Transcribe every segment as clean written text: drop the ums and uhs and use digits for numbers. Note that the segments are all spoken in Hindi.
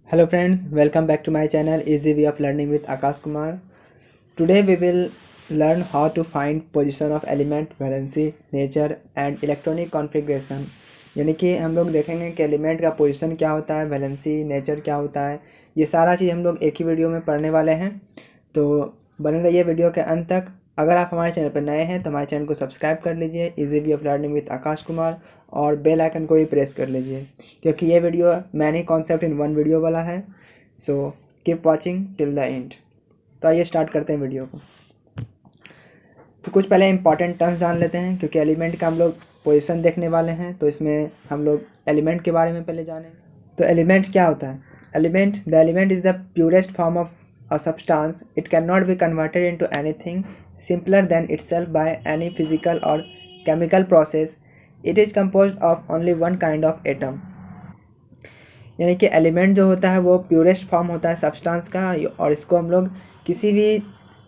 Hello friends, welcome back to my channel Easy Way of Learning with Akash Kumar. Today we will learn how to find position of element, valency, nature and electronic configuration. यानी कि हम लोग देखेंगे कि एलिमेंट का पोजीशन क्या होता है, वैलेंसी, नेचर क्या होता है। ये सारा चीज़ हम लोग एक ही वीडियो में पढ़ने वाले हैं, तो बने रहिए वीडियो के अंत तक। अगर आप हमारे चैनल पर नए हैं तो हमारे चैनल को सब्सक्राइब कर लीजिए, easy way of learning with Aakash Kumar, और बेल आइकन को भी प्रेस कर लीजिए क्योंकि ये video many concept in one video वाला है। So keep watching till the end. तो आइए स्टार्ट करते हैं वीडियो को। तो कुछ पहले इंपॉर्टेंट टर्म्स जान लेते हैं क्योंकि एलिमेंट का हम लोग पोजीशन देखने वाले हैं, तो इसमें हम लोग एलिमेंट के बारे में पहले जानेंगे। तो एलिमेंट क्या होता है? The element is the purest form of a substance. It cannot be converted into anything simpler than itself by any physical or chemical process. It is composed of only one kind of atom. यानी कि एलिमेंट जो होता है वो प्योरेस्ट फॉर्म होता है सब्सटेंस का, और इसको हम लोग किसी भी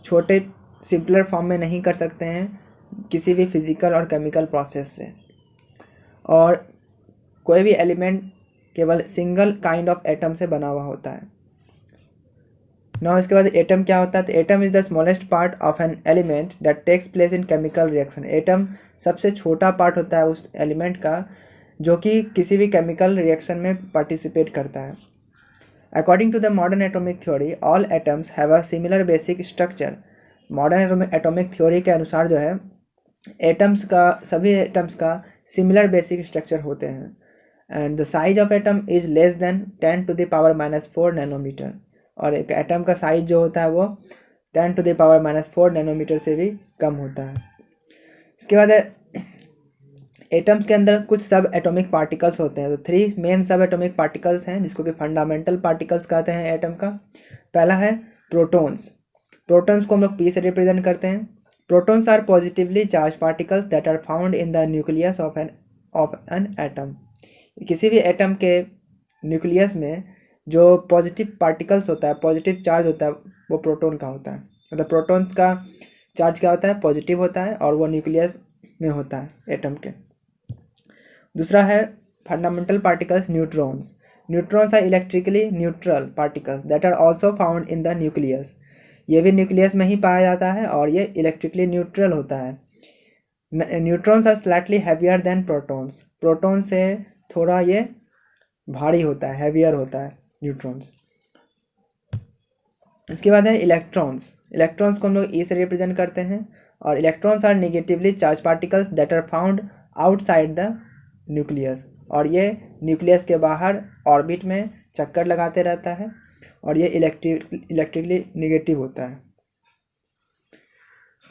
छोटे सिंपलर फॉर्म में नहीं कर सकते हैं किसी भी फिजिकल और केमिकल प्रोसेस से। और कोई भी एलिमेंट केवल सिंगल काइंड ऑफ एटम से बना हुआ होता है। नाउ इसके बाद एटम क्या होता है? तो atom is the smallest part of an element that takes place in chemical reaction. Atom सबसे छोटा पार्ट होता है उस एलिमेंट का जो कि किसी भी केमिकल रिएक्शन में पार्टिसिपेट करता है। According to the modern atomic theory all atoms have a similar basic structure. Modern atomic theory के अनुसार जो है सभी एटम्स का सिमिलर बेसिक स्ट्रक्चर होते हैं। And the size of atom is less than 10⁻⁻⁴ nanometre. और एक एटम का साइज जो होता है वो 10⁻⁻⁴ नैनोमीटर से भी कम होता है। इसके बाद एटम्स के अंदर कुछ सब एटॉमिक पार्टिकल्स होते हैं। तो 3 मेन सब एटॉमिक पार्टिकल्स हैं जिसको कि फंडामेंटल पार्टिकल्स कहते हैं एटम का। पहला है प्रोटॉन्स। प्रोटॉन्स को हम लोग P से रिप्रेजेंट करते हैं। Protons are positively charge particles that are found in the nucleus of an atom. किसी भी एटम के न्यूक्लियस में जो पॉजिटिव पार्टिकल्स होता है, पॉजिटिव चार्ज होता है, वो प्रोटॉन का होता है। मतलब प्रोटॉन्स का चार्ज क्या होता है? पॉजिटिव होता है, और वो न्यूक्लियस में होता है एटम के। दूसरा है fundamental particles, neutrons. Neutrons are electrically neutral particles that are also found in the nucleus. ये भी न्यूक्लियस में ही पाया जाता है और ये इलेक्ट्रिकली न्यूट्रल होता है। Neutrons are slightly heavier than protons. Proton से थोड़ा ये भारी होता है, हैवियर होता है न्यूट्रॉन्स। इसके बाद है इलेक्ट्रॉन्स। इलेक्ट्रॉन्स को हम लोग E से रिप्रेजेंट करते हैं, और electrons are negatively charge particles that are found outside the nucleus. और ये न्यूक्लियस के बाहर ऑर्बिट में चक्कर लगाते रहता है, और ये इलेक्ट्रिकली नेगेटिव होता है।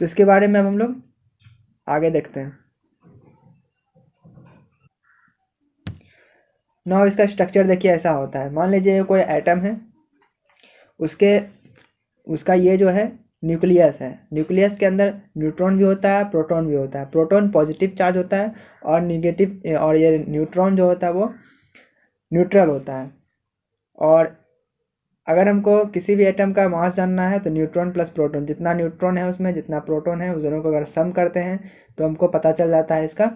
तो इसके बारे में अब हम लोग आगे देखते हैं। नाउ इसका स्ट्रक्चर देखिए ऐसा होता है। मान लीजिए कोई एटम है, उसका ये जो है न्यूक्लियस है। न्यूक्लियस के अंदर न्यूट्रॉन भी होता है, प्रोटॉन भी होता है। प्रोटॉन पॉजिटिव चार्ज होता है और नेगेटिव, और ये न्यूट्रॉन जो होता है वो न्यूट्रल होता है। और अगर हमको किसी भी एटम का मास जानना है तो न्यूट्रॉन प्लस प्रोटॉन, जितना न्यूट्रॉन है उसमें जितना प्रोटॉन है, उस दोनों को अगर सम करते हैं तो हमको पता चल जाता है इसका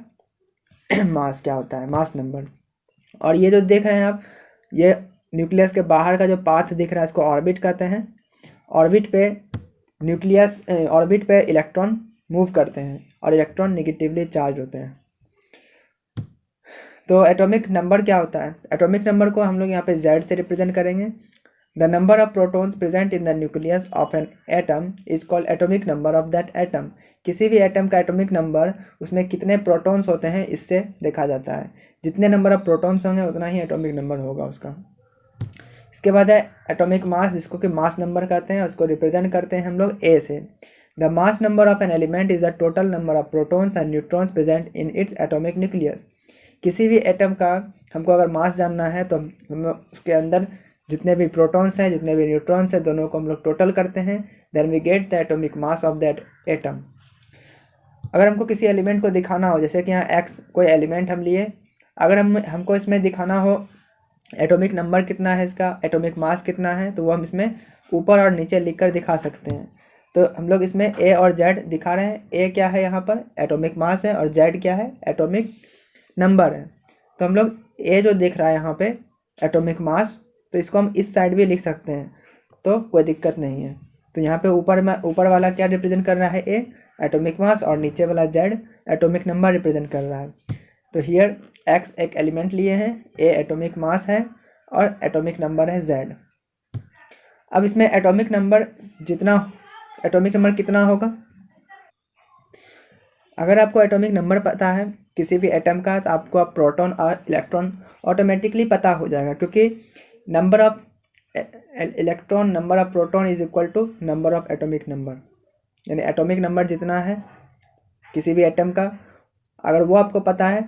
मास क्या होता है, मास नंबर। और ये जो देख रहे हैं आप, ये न्यूक्लियस के बाहर का जो पाथ दिख रहा है इसको ऑर्बिट कहते हैं। ऑर्बिट पे इलेक्ट्रॉन मूव करते हैं और इलेक्ट्रॉन नेगेटिवली चार्ज होते हैं। तो एटॉमिक नंबर क्या होता है? एटॉमिक नंबर को हम लोग यहाँ पे Z से रिप्रेजेंट करेंगे। The number of protons present in the nucleus of an atom is called atomic number of that atom. किसी भी एटम का एटॉमिक नंबर उसमें कितने प्रोटॉन्स होते हैं इससे देखा जाता है। जितने नंबर ऑफ प्रोटॉन्स होंगे उतना ही एटॉमिक नंबर होगा उसका। इसके बाद है एटॉमिक मास, जिसको कि मास नंबर कहते हैं। उसको रिप्रेजेंट करते हैं हम लोग A से। The mass number of an element is the total number of protons and neutrons present in its atomic nucleus. किसी भी एटम का हमको अगर मास जानना है तो हम उसके अंदर जितने भी प्रोटॉन्स हैं, जितने भी न्यूट्रॉन्स हैं, दोनों को हम लोग टोटल करते हैं। Then we get the atomic mass of that atom. अगर हमको किसी एलिमेंट को दिखाना हो, जैसे कि यहाँ X कोई एलिमेंट हम लिए, अगर हमको इसमें दिखाना हो एटॉमिक नंबर कितना है, इसका एटॉमिक मास कितना है, तो वो हम इसमें ऊपर और नीचे लिखकर दिखा सकते हैं। तो हम लोग इसमें A और Z दिखा रहे हैं। A क्या है यहाँ पर? एटॉमिक मास है, और Z क्या है? एटॉमिक नंबर है। तो हम लोग A जो दिख रहा है यहाँ पे एटॉमिक मास, तो इसको हम इस साइड भी लिख सकते हैं, तो कोई दिक्कत नहीं है। तो यहाँ पे ऊपर वाला क्या रिप्रेजेंट कर रहा है, ए एटॉमिक मास, और नीचे वाला जेड एटॉमिक नंबर रिप्रेजेंट कर रहा है। तो हियर एक्स एक एलिमेंट लिए हैं, ए एटॉमिक मास है और एटॉमिक नंबर है जेड। अब इसमें एटॉमिक नंबर कितना होगा, अगर आपको एटॉमिक नंबर पता है किसी भी एटम का, तो आपको प्रोटॉन और इलेक्ट्रॉन ऑटोमेटिकली पता हो जाएगा, क्योंकि number of electron number of proton is equal to number of atomic number. यानी एटॉमिक नंबर जितना है किसी भी एटम का, अगर वो आपको पता है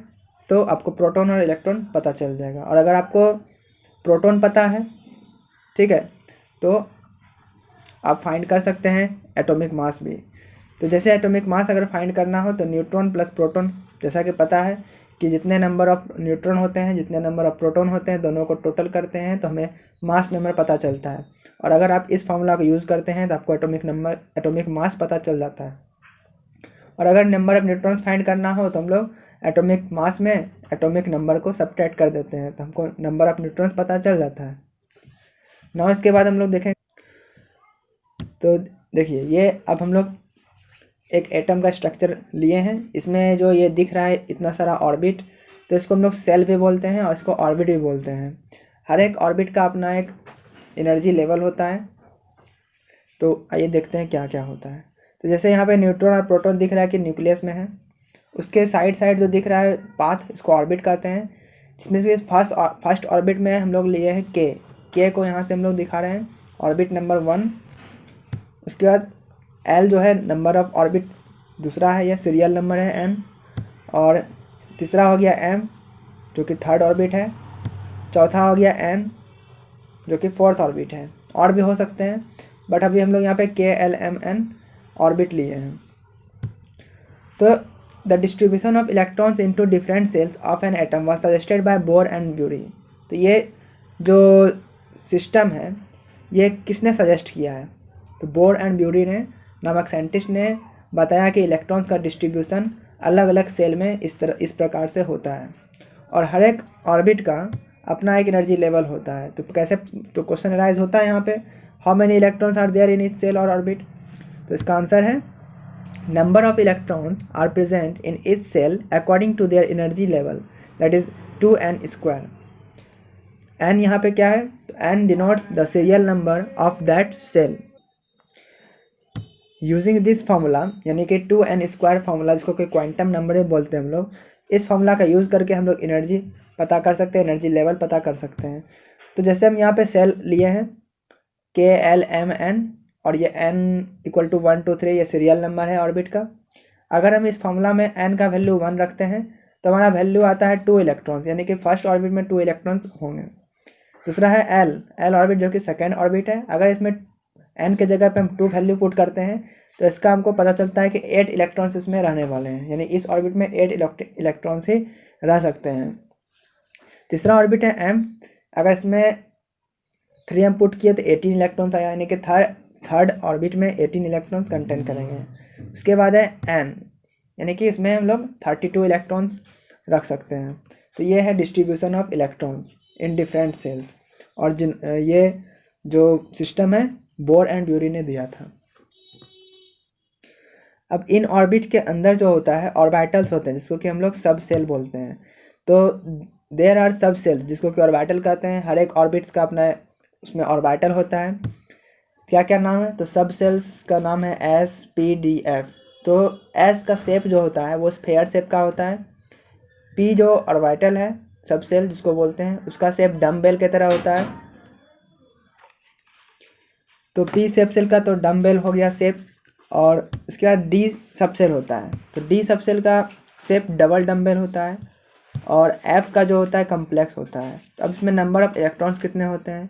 तो आपको प्रोटॉन और इलेक्ट्रॉन पता चल जाएगा। और अगर आपको प्रोटॉन पता है, ठीक है, तो आप फाइंड कर सकते हैं एटॉमिक मास भी। तो जैसे एटॉमिक मास अगर फाइंड करना हो तो न्यूट्रॉन प्लस प्रोटॉन, जैसा कि पता है कि जितने नंबर ऑफ न्यूट्रॉन होते हैं जितने नंबर ऑफ प्रोटॉन होते हैं, दोनों को टोटल करते हैं तो हमें मास नंबर पता चलता है। और अगर आप इस फॉर्मूला को यूज़ करते हैं तो आपको एटॉमिक मास पता चल जाता है। और अगर नंबर ऑफ न्यूट्रॉन्स फाइंड करना हो तो हम लोग एटॉमिक मास में एटॉमिक नंबर को सब्ट्रैक्ट कर देते हैं, तो हमको नंबर ऑफ न्यूट्रॉन्स पता चल जाता है। ना इसके बाद हम लोग देखें, तो देखिए ये अब हम लोग एक एटम का स्ट्रक्चर लिए हैं। इसमें जो ये दिख रहा है इतना सारा ऑर्बिट, तो इसको हम लोग सेल भी बोलते हैं और इसको ऑर्बिट भी बोलते हैं। हर एक ऑर्बिट का अपना एक एनर्जी लेवल होता है। तो आइए देखते हैं क्या क्या होता है। तो जैसे यहाँ पे न्यूट्रॉन और प्रोटॉन दिख रहा है कि न्यूक्लियस में है, उसके साइड जो दिख रहा है पाथ, इसको ऑर्बिट कहते हैं। जिसमें से फर्स्ट ऑर्बिट में हम लोग लिए हैं के को यहाँ से हम लोग दिखा रहे हैं ऑर्बिट नंबर 1। उसके बाद एल जो है नंबर ऑफ ऑर्बिट दूसरा है, यह सीरियल नंबर है एन। और तीसरा हो गया एम जो कि थर्ड ऑर्बिट है। चौथा हो गया एन जो कि फोर्थ ऑर्बिट है। और भी हो सकते हैं बट अभी हम लोग यहाँ पे के एल एम एन ऑर्बिट लिए हैं। तो the distribution of electrons into different cells of an atom was suggested by bore and bury. तो ये जो सिस्टम है ये किसने सजेस्ट किया है, तो बोर एंड ब्यूरी ने नामक साइंटिस्ट ने बताया कि इलेक्ट्रॉन्स का डिस्ट्रीब्यूशन अलग अलग सेल में इस प्रकार से होता है और हर एक ऑर्बिट का अपना एक एनर्जी लेवल होता है। तो कैसे, तो क्वेश्चन अराइज होता है यहाँ पे, how many electrons are there in each shell or orbit. तो इसका आंसर है number of electrons are present in each shell according to their energy level, that is 2n²। n यहाँ पे क्या है, तो n denotes the serial number of that shell. Using this formula, यानी कि 2n² फार्मूला, जिसको कि क्वांटम नंबर बोलते हैं हम लोग, इस फार्मूला का यूज़ करके हम लोग एनर्जी पता कर सकते हैं, एनर्जी लेवल पता कर सकते हैं। तो जैसे हम यहाँ पे सेल लिए हैं के एल एम एन और ये n = 1 2 3 ये सीरियल नंबर है ऑर्बिट का। अगर हम इस फार्मूला में n का वैल्यू 1 रखते हैं तो हमारा वैल्यू आता है 2 इलेक्ट्रॉन्स, यानी कि फर्स्ट ऑर्बिट में 2 इलेक्ट्रॉन्स होंगे। दूसरा है एल ऑर्बिट जो कि सेकेंड ऑर्बिट है। अगर इसमें n के जगह पे हम 2 वैल्यू पुट करते हैं तो इसका हमको पता चलता है कि 8 इलेक्ट्रॉन्स इसमें रहने वाले हैं, यानी इस ऑर्बिट में 8 इलेक्ट्रॉन्स ही रह सकते हैं। तीसरा ऑर्बिट है m, अगर इसमें 3m पुट किए तो 18 इलेक्ट्रॉन्स आया, यानी कि थर्ड ऑर्बिट में 18 इलेक्ट्रॉन्स कंटेन करेंगे। उसके बाद है n, यानी कि इसमें हम लोग 32 इलेक्ट्रॉन्स रख सकते हैं। तो ये है distribution of electrons in different cells, और ये जो सिस्टम है बोर एंड ब्यूरी ने दिया था। अब इन ऑर्बिट के अंदर जो होता है ऑर्बिटल्स होते हैं, जिसको कि हम लोग सब सेल बोलते हैं। तो देयर आर सब सेल्स, जिसको कि ऑर्बिटल कहते हैं। हर एक ऑर्बिट्स का अपना उसमें ऑर्बिटल होता है। क्या क्या नाम है, तो सब सेल्स का नाम है एस पी डी एफ। तो एस का शेप जो होता है वो स्फेयर शेप का होता है। पी जो ऑर्बिटल है सब सेल जिसको बोलते हैं, उसका शेप डम्बेल की तरह होता है। तो पी शेप सेल का तो डम्बेल हो गया शेप। और उसके बाद डी सब सेल होता है, तो डी सब सेल का शेप डबल डम्बेल होता है। और एफ का जो होता है कम्प्लेक्स होता है। तो अब इसमें नंबर ऑफ इलेक्ट्रॉन्स कितने होते हैं,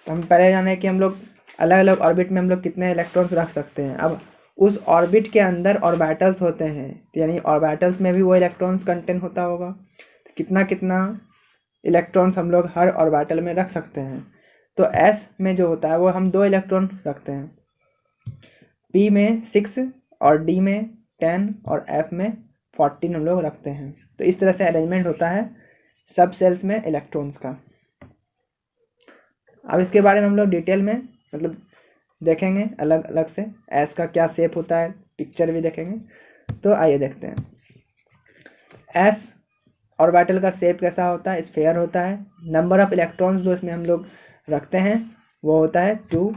तो हम पहले जाने कि हम लोग अलग अलग ऑर्बिट में हम लोग कितने इलेक्ट्रॉन्स रख सकते हैं। अब उस ऑर्बिट के अंदर ऑर्बिटल्स होते हैं, तो यानी ऑर्बिटल्स में भी वो इलेक्ट्रॉन्स कंटेन होता होगा। तो कितना कितना इलेक्ट्रॉन्स हम लोग हर ऑर्बिटल में रख सकते हैं। तो एस में जो होता है वो हम 2 इलेक्ट्रॉन रखते हैं, पी में 6 और डी में 10 और एफ में 14 हम लोग रखते हैं। तो इस तरह से अरेंजमेंट होता है सब सेल्स में इलेक्ट्रॉन्स का। अब इसके बारे में हम लोग डिटेल में मतलब देखेंगे अलग अलग से, एस का क्या शेप होता है, पिक्चर भी देखेंगे। तो आइए देखते हैं एस ऑर्बिटल का शेप कैसा होता है, स्फेयर होता है। नंबर ऑफ इलेक्ट्रॉन्स जो इसमें हम लोग रखते हैं वो होता है 2।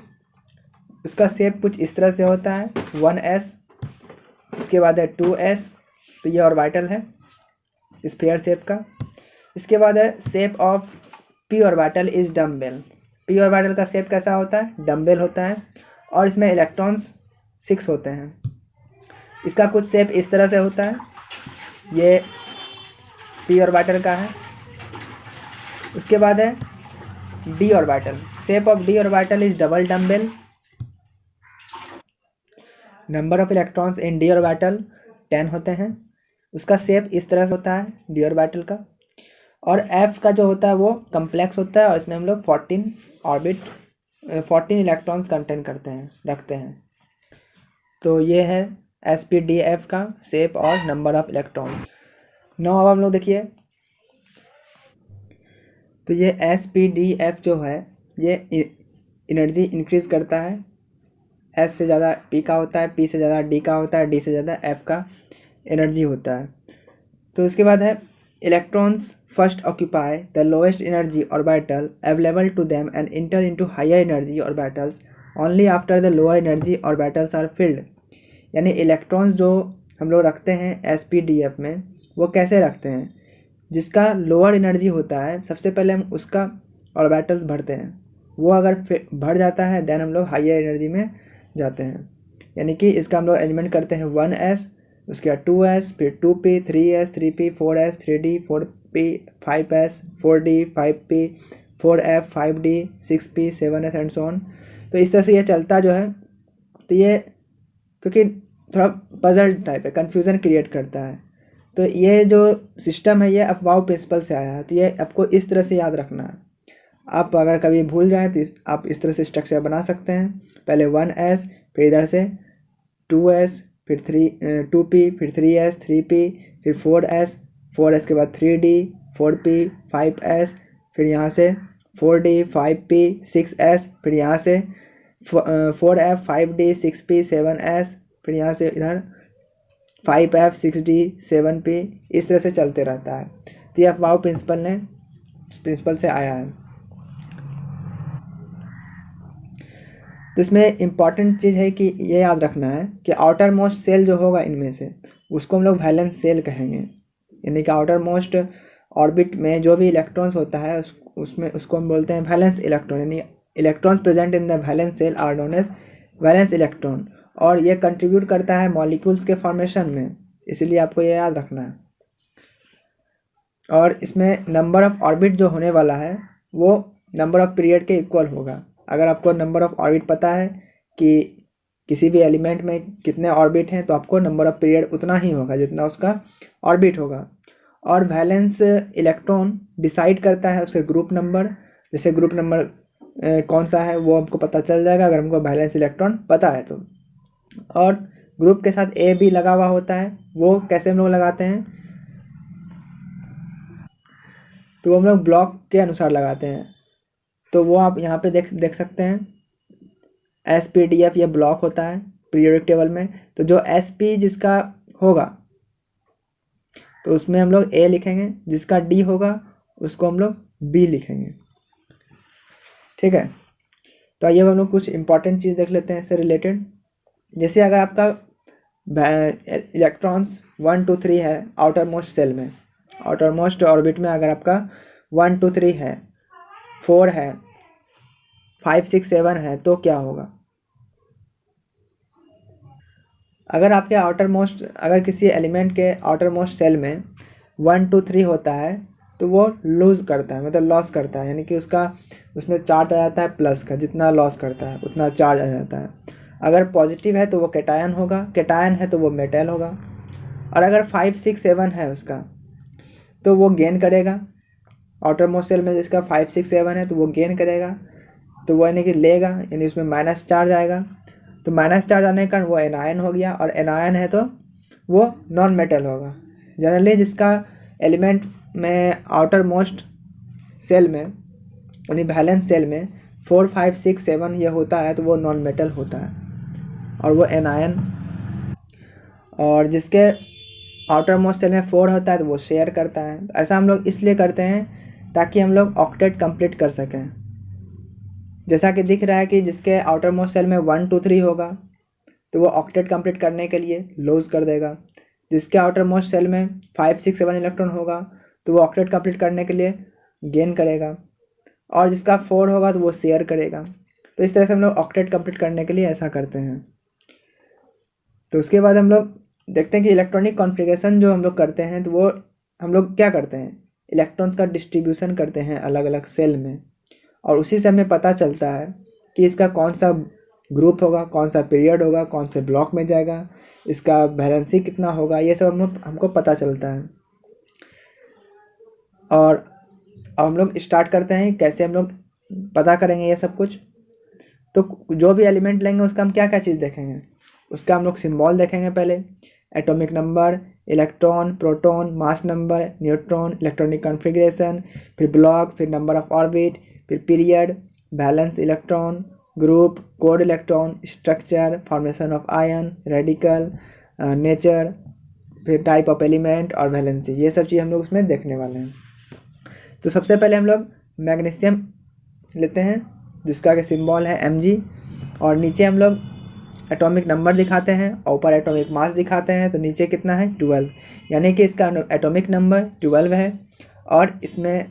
उसका शेप कुछ इस तरह से होता है 1s, इसके बाद है 2s, तो ये ऑर्बिटल है स्फेयर शेप का। इसके बाद है shape of P orbital is dumbbell. P orbital का शेप कैसा होता है, डम्बेल होता है और इसमें इलेक्ट्रॉन्स 6 होते हैं। इसका कुछ शेप इस तरह से होता है, ये पी ऑर्बिटल का है। उसके बाद है D orbital, shape of D orbital is double dumbbell. Number of electrons in D orbital 10 होते हैं। उसका शेप इस तरह से होता है डी ऑर्बिटल का। और एफ का जो होता है वो कम्प्लेक्स होता है और इसमें हम लोग 14 इलेक्ट्रॉन्स कंटेन करते हैं, रखते हैं। तो ये है एस पी डी एफ का शेप और नंबर ऑफ इलेक्ट्रॉन्स। अब हम लोग देखिए, तो ये एस पी डी एफ जो है ये एनर्जी इंक्रीज करता है। एस से ज़्यादा पी का होता है, पी से ज़्यादा डी का होता है, डी से ज़्यादा एफ का एनर्जी होता है। तो उसके बाद है electrons first occupy the lowest energy orbital available to them and enter into higher energy orbitals only after the lower energy orbitals are filled. यानी इलेक्ट्रॉन्स जो हम लोग रखते हैं एस पी डी एफ में वो कैसे रखते हैं, जिसका लोअर एनर्जी होता है सबसे पहले हम उसका ऑर्बिटल्स भरते हैं, वो अगर भर जाता है देन हम लोग हायर एनर्जी में जाते हैं। यानी कि इसका हम लोग अरेंजमेंट करते हैं 1s, उसके बाद 2s, फिर 2p, 3s, 3p, 4s, 3d, 4p, 5s, 4d, 5p, 4f, 5d, 6p, 7s and so on. तो इस तरह से ये चलता जो है। तो ये क्योंकि थोड़ा पजल टाइप है, कन्फ्यूज़न क्रिएट करता है, तो ये जो सिस्टम है ये अफवाह प्रिंसिपल से आया है। तो ये आपको इस तरह से याद रखना है। आप अगर कभी भूल जाएं तो आप इस तरह से स्ट्रक्चर बना सकते हैं, पहले 1s, फिर इधर से 2s, फिर 2p, फिर 3s, 3p, फिर 4s, 4s के बाद 3d, 4p, 5s, फिर यहाँ से 4d, 5p, 6s, फिर यहाँ से 4f, 5d, 6p, 7s, फिर यहाँ से इधर 5f, 6d, 7p, इस तरह से चलते रहता है। तो ये अफवाह प्रिंसिपल से आया है। तो इसमें इम्पॉर्टेंट चीज़ है कि ये याद रखना है कि आउटर मोस्ट सेल जो होगा इनमें से उसको हम लोग वैलेंस सेल कहेंगे। यानी कि आउटर मोस्ट ऑर्बिट में जो भी इलेक्ट्रॉन्स होता है उसको हम बोलते हैं वैलेंस इलेक्ट्रॉन। यानी electrons present in the valence shell are known as valence electron, और ये कंट्रीब्यूट करता है मॉलिक्यूल्स के फॉर्मेशन में, इसीलिए आपको ये याद रखना है। और इसमें नंबर ऑफ ऑर्बिट जो होने वाला है वो नंबर ऑफ पीरियड के इक्वल होगा। अगर आपको नंबर ऑफ ऑर्बिट पता है कि किसी भी एलिमेंट में कितने ऑर्बिट हैं, तो आपको नंबर ऑफ पीरियड उतना ही होगा जितना उसका ऑर्बिट होगा। और वैलेंस इलेक्ट्रॉन डिसाइड करता है उसके ग्रुप नंबर, जैसे ग्रुप नंबर कौन सा है वो हमको पता चल जाएगा अगर हमको वैलेंस इलेक्ट्रॉन पता है तो। और ग्रुप के साथ ए भी लगा हुआ होता है, वो कैसे हम लोग लगाते हैं, तो वो हम लोग ब्लॉक के अनुसार लगाते हैं। तो वो आप यहाँ पे देख सकते हैं SPDF ये ब्लॉक होता है पीरियोडिक टेबल में। तो जो SP जिसका होगा तो उसमें हम लोग A लिखेंगे, जिसका D होगा उसको हम लोग B लिखेंगे। ठीक है, तो आइए हम लोग कुछ इंपॉर्टेंट चीज़ देख लेते हैं इससे रिलेटेड। जैसे अगर आपका इलेक्ट्रॉन्स 1 2 3 है आउटर मोस्ट सेल में, आउटर मोस्ट ऑर्बिट में अगर आपका 1 2 3 है, 4 है, 5 6 7 है, तो क्या होगा। अगर आपके अगर किसी एलिमेंट के आउटर मोस्ट सेल में 1 2 3 होता है तो वो लूज़ करता है, मतलब लॉस करता है। यानी कि उसमें चार्ज आ जाता है प्लस का, जितना लॉस करता है उतना चार्ज आ जाता है। अगर पॉजिटिव है तो वो कैटायन होगा, कैटायन है तो वो मेटल होगा। और अगर 5 6 7 है उसका तो वो गेन करेगा। आउटर मोस्ट सेल में जिसका 5 6 7 है तो वो गेन करेगा, तो वो यानी कि लेगा, यानी उसमें माइनस चार्ज आएगा। तो माइनस चार्ज आने के कारण वो एनायन हो गया, और एनायन है तो वो नॉन मेटल होगा। जनरली जिसका एलिमेंट में आउटर मोस्ट सेल में यानी वैलेंस सेल में 4, 5, 6, 7 ये होता है तो वो नॉन मेटल होता है और वो एनायन। और जिसके आउटर मोस्ट सेल में 4 होता है तो वो शेयर करता है। ऐसा हम लोग इसलिए करते हैं ताकि हम लोग ऑक्टेट कंप्लीट कर सकें। जैसा कि दिख रहा है कि जिसके आउटर मोस्ट सेल में 1, 2, 3 होगा तो वो ऑक्टेट कंप्लीट करने के लिए लूज कर देगा। जिसके आउटर मोस्ट सेल में 5, 6, 7 इलेक्ट्रॉन होगा तो वो ऑक्टेट कंप्लीट करने के लिए गेन करेगा। और जिसका 4 होगा तो वो शेयर करेगा। तो इस तरह से हम लोग ऑक्टेट कंप्लीट करने के लिए ऐसा करते हैं। तो उसके बाद हम लोग देखते हैं कि इलेक्ट्रॉनिक कॉन्फ़िगरेशन जो हम लोग करते हैं तो वो हम लोग क्या करते हैं, इलेक्ट्रॉन्स का डिस्ट्रीब्यूशन करते हैं अलग अलग सेल में। और उसी से हमें पता चलता है कि इसका कौन सा ग्रुप होगा, कौन सा पीरियड होगा, कौन से ब्लॉक में जाएगा, इसका वैलेंसी कितना होगा, ये सब हमको पता चलता है। और अब हम लोग स्टार्ट करते हैं कैसे हम लोग पता करेंगे ये सब कुछ। तो जो भी एलिमेंट लेंगे उसका हम क्या क्या चीज़ देखेंगे, उसका हम लोग सिंबल देखेंगे पहले, atomic number, electron, proton, mass number, neutron, electronic configuration, फिर ब्लॉक, फिर नंबर ऑफ ऑर्बिट, फिर period, balance electron, group, code electron, structure, formation of ion, radical, nature, फिर टाइप ऑफ एलिमेंट और वैलेंसी, ये सब चीज़ हम लोग उसमें देखने वाले हैं। तो सबसे पहले हम लोग मैग्नीशियम लेते हैं जिसका कि सिंबल है Mg, और नीचे हम लोग एटॉमिक नंबर दिखाते हैं और ऊपर एटॉमिक मास दिखाते हैं। तो नीचे कितना है 12, यानी कि इसका एटॉमिक नंबर 12 है। और इसमें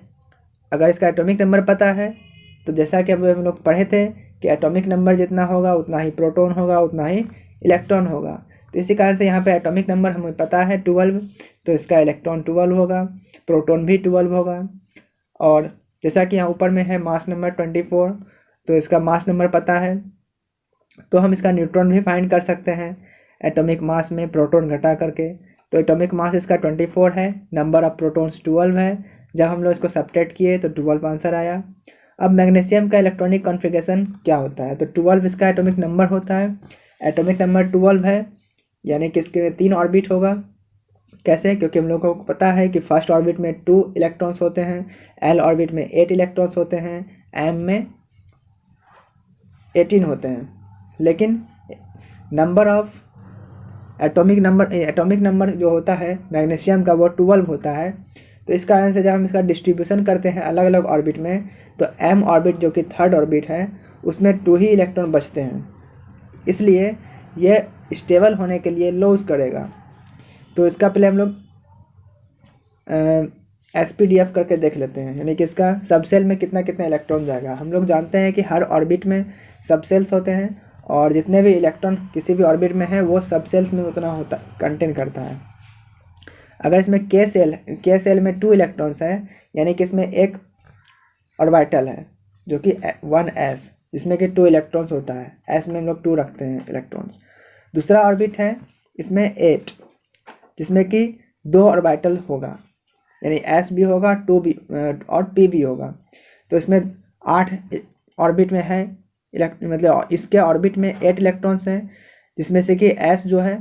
अगर इसका एटॉमिक नंबर पता है तो जैसा कि अभी हम लोग पढ़े थे कि एटॉमिक नंबर जितना होगा उतना ही प्रोटॉन होगा, उतना ही इलेक्ट्रॉन होगा। तो इसी कारण से यहाँ पे एटॉमिक नंबर हमें पता है 12, तो इसका इलेक्ट्रॉन 12 होगा, प्रोटॉन भी 12 होगा। और जैसा कि यहाँ ऊपर में है मास नंबर 24, तो इसका मास नंबर पता है तो हम इसका न्यूट्रॉन भी फाइंड कर सकते हैं एटॉमिक मास में प्रोटॉन घटा करके। तो एटॉमिक मास इसका 24 है, नंबर ऑफ प्रोटॉन्स 12 है। जब हम लोग इसको सब्ट्रैक्ट किए तो 12 आंसर आया। अब मैग्नीशियम का इलेक्ट्रॉनिक कॉन्फ़िगरेशन क्या होता है, तो 12 इसका एटॉमिक नंबर होता है। एटॉमिक नंबर 12 है यानी कि इसके 3 ऑर्बिट होगा। कैसे, क्योंकि हम लोग को पता है कि फर्स्ट ऑर्बिट में 2 इलेक्ट्रॉन्स होते हैं, एल ऑर्बिट में 8 इलेक्ट्रॉन्स होते हैं, एम में 18 होते हैं। लेकिन नंबर ऑफ एटॉमिक नंबर जो होता है मैग्नीशियम का वो 12 होता है। तो इस कारण से जब हम इसका डिस्ट्रीब्यूशन करते हैं अलग अलग ऑर्बिट में तो एम ऑर्बिट जो कि थर्ड ऑर्बिट है उसमें 2 ही इलेक्ट्रॉन बचते हैं, इसलिए ये स्टेबल होने के लिए लॉस करेगा। तो इसका पहले हम लोग SPDF करके देख लेते हैं, यानी कि इसका सब सेल में कितना कितना इलेक्ट्रॉन जाएगा। हम लोग जानते हैं कि हर ऑर्बिट में सब सेल्स होते हैं और जितने भी इलेक्ट्रॉन किसी भी ऑर्बिट में है वो सब सेल्स में उतना होता कंटेन करता है। अगर इसमें के सेल में 2 इलेक्ट्रॉन्स है यानी कि इसमें एक ऑर्बिटल है जो कि 1s जिसमें कि 2 इलेक्ट्रॉन्स होता है, s में हम लोग 2 रखते हैं इलेक्ट्रॉन्स। दूसरा ऑर्बिट है इसमें 8 जिसमें कि 2 ऑर्बिटल होगा, यानी s भी होगा 2 भी और p भी होगा। तो इसमें 8 ऑर्बिट में है मतलब इसके ऑर्बिट में 8 इलेक्ट्रॉन्स हैं जिसमें से कि s जो है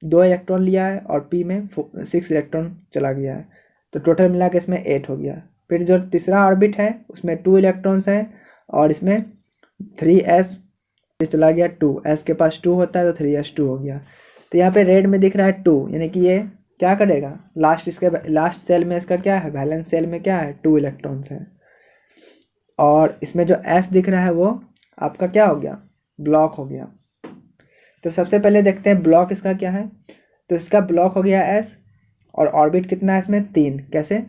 2 इलेक्ट्रॉन लिया है और p में 6 इलेक्ट्रॉन चला गया है। तो टोटल मिला के इसमें 8 हो गया। फिर जो तीसरा ऑर्बिट है उसमें 2 इलेक्ट्रॉन्स हैं और इसमें 3s चला गया 2, s के पास 2 होता है तो 3s2 हो गया। तो यहाँ पे रेड में दिख रहा है 2, यानी कि ये क्या करेगा, लास्ट सेल में इसका क्या है, वैलेंस सेल में क्या है 2 इलेक्ट्रॉन्स है। और इसमें जो s दिख रहा है वो आपका क्या हो गया, ब्लॉक हो गया। तो सबसे पहले देखते हैं ब्लॉक इसका क्या है। तो इसका ब्लॉक हो गया s और ऑर्बिट कितना है इसमें 3, कैसे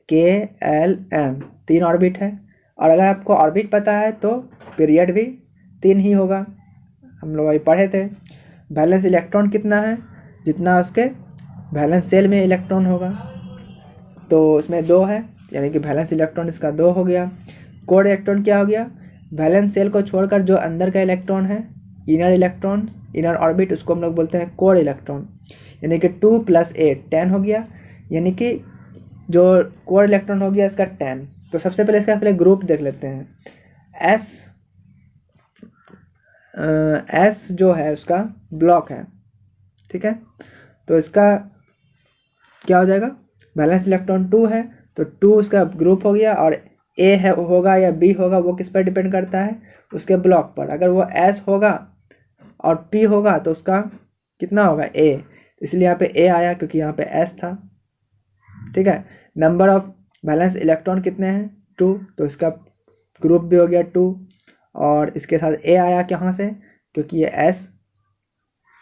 KLM 3 ऑर्बिट है। और अगर आपको ऑर्बिट पता है तो पीरियड भी 3 ही होगा, हम लोग अभी पढ़े थे। बैलेंस इलेक्ट्रॉन कितना है, जितना उसके बैलेंस सेल में इलेक्ट्रॉन होगा, तो इसमें 2 है यानी कि बैलेंस इलेक्ट्रॉन इसका 2 हो गया। कोड इलेक्ट्रॉन क्या हो गया, बैलेंस सेल को छोड़कर जो अंदर का इलेक्ट्रॉन है इनर इलेक्ट्रॉन, इनर ऑर्बिट, उसको हम लोग बोलते हैं कोड इलेक्ट्रॉन, यानी कि 2 + 8 10 हो गया, यानी कि जो कोड इलेक्ट्रॉन हो गया इसका 10। तो सबसे पहले इसका पहले ग्रुप देख लेते हैं। S जो है उसका ब्लॉक है, ठीक है। तो इसका क्या हो जाएगा, बैलेंस इलेक्ट्रॉन 2 है तो 2 उसका ग्रुप हो गया और ए है होगा या बी होगा वो किस पर डिपेंड करता है, उसके ब्लॉक पर। अगर वो एस होगा और पी होगा तो उसका कितना होगा, ए, इसलिए यहाँ पे ए आया क्योंकि यहाँ पे एस था। ठीक है, नंबर ऑफ वैलेंस इलेक्ट्रॉन कितने हैं, 2, तो इसका ग्रुप भी हो गया 2, और इसके साथ ए आया कहाँ से, क्योंकि ये एस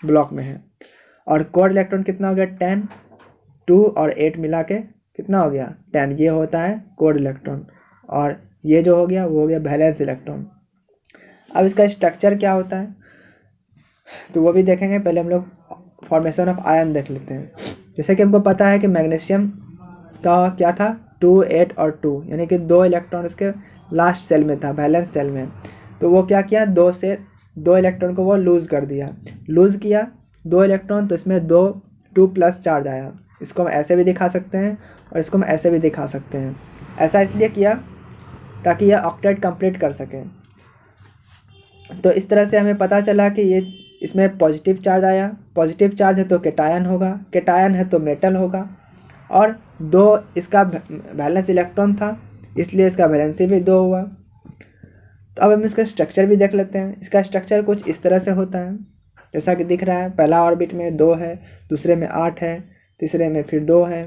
ब्लॉक में है। और कोर इलेक्ट्रॉन कितना हो गया 10, 2 और 8 मिला के कितना हो गया 10, ये होता है कोर इलेक्ट्रॉन, और ये जो हो गया वो हो गया वैलेंस इलेक्ट्रॉन। अब इसका स्ट्रक्चर क्या होता है तो वो भी देखेंगे, पहले हम लोग फॉर्मेशन ऑफ आयन देख लेते हैं। जैसे कि हमको पता है कि मैग्नीशियम का क्या था 2, 8 और 2, यानी कि 2 इलेक्ट्रॉन इसके लास्ट सेल में था, वैलेंस सेल में। तो वो क्या किया, 2 इलेक्ट्रॉन को वो लूज़ कर दिया, लूज़ किया 2 इलेक्ट्रॉन, तो इसमें 2 प्लस चार्ज आया। इसको हम ऐसे भी दिखा सकते हैं और इसको हम ऐसे भी दिखा सकते हैं। ऐसा इसलिए किया ताकि यह ऑक्टेट कंप्लीट कर सके। तो इस तरह से हमें पता चला कि ये इसमें पॉजिटिव चार्ज आया, पॉजिटिव चार्ज है तो कैटायन होगा, कैटायन है तो मेटल होगा, और 2 इसका वैलेंस इलेक्ट्रॉन था इसलिए इसका वैलेंसी भी 2 हुआ। तो अब हम इसका स्ट्रक्चर भी देख लेते हैं। इसका स्ट्रक्चर कुछ इस तरह से होता है, जैसा कि दिख रहा है, पहला ऑर्बिट में 2 है, दूसरे में 8 है, तीसरे में फिर 2 है,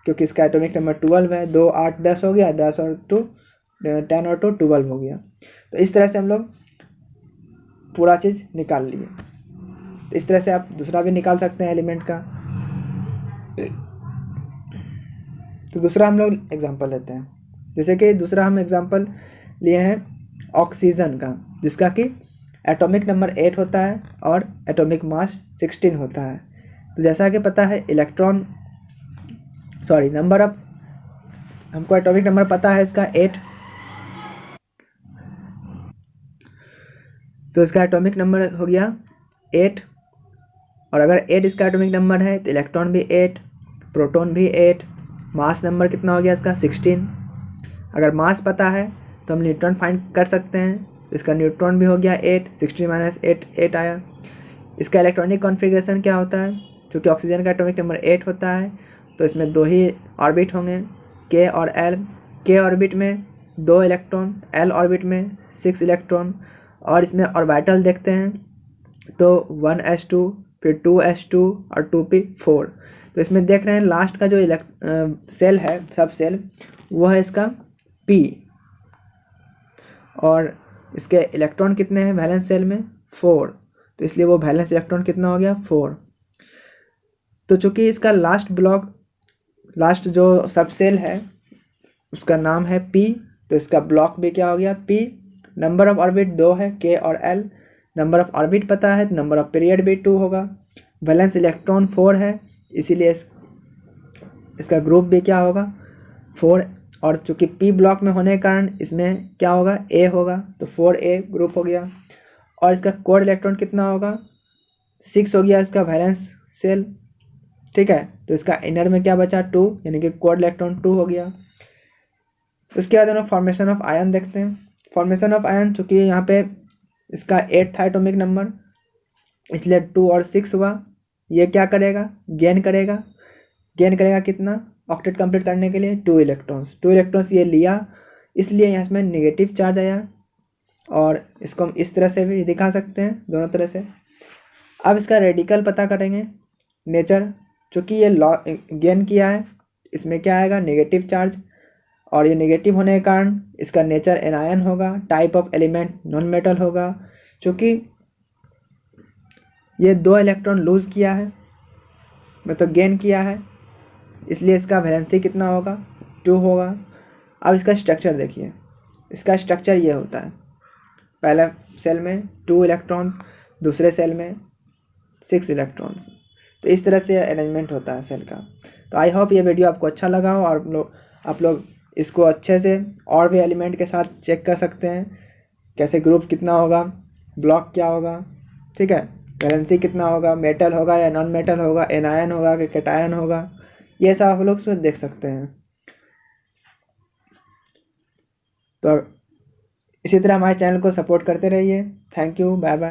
क्योंकि इसका एटॉमिक नंबर 12 है। 2, 8, 10 हो गया, 10 और 2 10 और 2 12 हो गया। तो इस तरह से हम लोग पूरा चीज़ निकाल लिए। तो इस तरह से आप दूसरा भी निकाल सकते हैं एलिमेंट का। तो दूसरा हम लोग एग्जांपल लेते हैं, जैसे कि दूसरा हम एग्जांपल लिए हैं ऑक्सीजन का, जिसका कि एटॉमिक नंबर 8 होता है और एटॉमिक मास 16 होता है। तो जैसा कि पता है नंबर ऑफ, हमको एटॉमिक नंबर पता है इसका 8, तो इसका एटॉमिक नंबर हो गया 8, और अगर 8 इसका एटॉमिक नंबर है तो इलेक्ट्रॉन भी 8, प्रोटॉन भी 8, मास नंबर कितना हो गया इसका 16। अगर मास पता है तो हम न्यूट्रॉन फाइंड कर सकते हैं, इसका न्यूट्रॉन भी हो गया 8, 16 माइनस 8 आया। इसका इलेक्ट्रॉनिक कॉन्फ़िगरेशन क्या होता है, क्योंकि ऑक्सीजन का एटॉमिक नंबर 8 होता है तो इसमें 2 ही ऑर्बिट होंगे, के और एल। के ऑर्बिट में 2 इलेक्ट्रॉन, एल ऑर्बिट में 6 इलेक्ट्रॉन, और इसमें ऑर्बिटल देखते हैं तो 1s2, फिर 2s2 और 2p4। तो इसमें देख रहे हैं लास्ट का जो सेल है, सब सेल, वो है इसका p, और इसके इलेक्ट्रॉन कितने हैं वैलेंस सेल में 4, तो इसलिए वो वैलेंस इलेक्ट्रॉन कितना हो गया 4। तो चूंकि इसका लास्ट जो सब सेल है उसका नाम है p, तो इसका ब्लॉक भी क्या हो गया p। नंबर ऑफ ऑर्बिट 2 है, k और l। नंबर ऑफ ऑर्बिट पता है तो नंबर ऑफ पीरियड भी 2 होगा। वैलेंस इलेक्ट्रॉन 4 है, इसीलिए इसका ग्रुप भी क्या होगा 4, और चूंकि p ब्लॉक में होने के कारण इसमें क्या होगा a होगा, तो 4a ग्रुप हो गया। और इसका कोर इलेक्ट्रॉन कितना होगा 6 हो गया इसका वैलेंस सेल। ठीक है, तो इसका इनर में क्या बचा 2, यानी कि कोर इलेक्ट्रॉन 2 हो गया। उसके बाद हम लोग फॉर्मेशन ऑफ आयन देखते हैं। फॉर्मेशन ऑफ आयन, चूँकि यहाँ पे इसका 8 था एटॉमिक नंबर, इसलिए 2 और 6 हुआ। ये क्या करेगा, गेन करेगा कितना ऑक्टेट कंप्लीट करने के लिए 2 इलेक्ट्रॉन्स ये लिया, इसलिए यहाँ इसमें नेगेटिव चार्ज आया। और इसको हम इस तरह से भी दिखा सकते हैं, दोनों तरह से। अब इसका रेडिकल पता करेंगे, नेचर, चूँकि ये गेन किया है, इसमें क्या आएगा नेगेटिव चार्ज, और ये नेगेटिव होने के कारण इसका नेचर एनायन होगा, type of element non metal होगा। चूँकि ये 2 इलेक्ट्रॉन लूज़ किया है, मतलब गेन किया है, इसलिए इसका वैलेंसी कितना होगा 2 होगा। अब इसका स्ट्रक्चर देखिए, इसका स्ट्रक्चर ये होता है, पहले सेल में 2 इलेक्ट्रॉन्स, दूसरे सेल में 6 इलेक्ट्रॉन्स। तो इस तरह से अरेंजमेंट होता है सेल का। तो आई होप ये वीडियो आपको अच्छा लगा हो, और आप लोग इसको अच्छे से और भी एलिमेंट के साथ चेक कर सकते हैं, कैसे ग्रुप कितना होगा, ब्लॉक क्या होगा, ठीक है, वैलेंसी कितना होगा, मेटल होगा या नॉन मेटल होगा, एनायन होगा कि कैटायन होगा, ये सब आप लोग उसमें देख सकते हैं। तो इसी तरह हमारे चैनल को सपोर्ट करते रहिए। Thank you, bye bye.